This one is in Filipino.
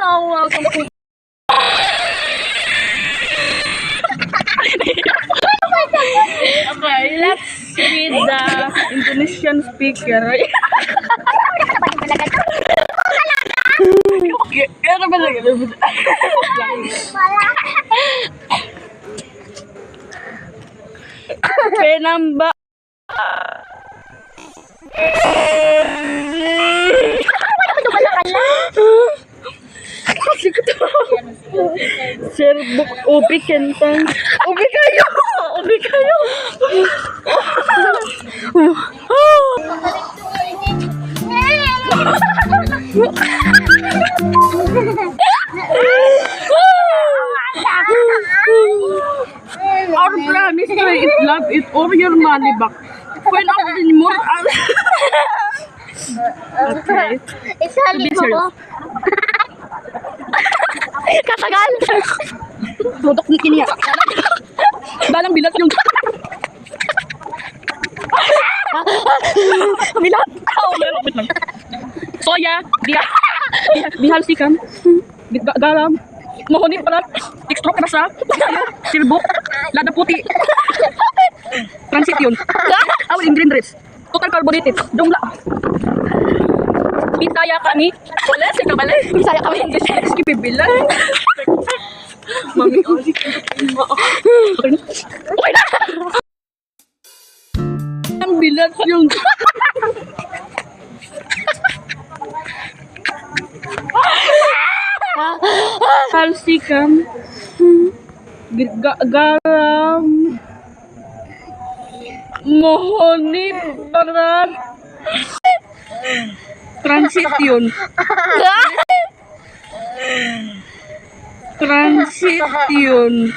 Okay, let's read the Indonesian speaker. Ano ba na gano'n? Penamba. Serbuk ubi kentang. Ubi kayo. Ubi kayo. Our plan is to eat love it or your money back. When our more okay. Isali mo ko. Katagal. Produk ni kiniya. Dalang bilat yung bilat. Oh, meron lang. Soya, bihal sikam. Garam. Mohoni pala. Extra krasa. Sirbuk. Lada puti. Transit yun. Awal green dress. Total carbonated. Jumla. Bisaya kami. Wala, sika bala. Bisaya kami. Skip bilang. Mami, okay na. Okay na. Ang bilat yung kalsikam. Garam. Mohoni parat. Transit yun. Transit yun.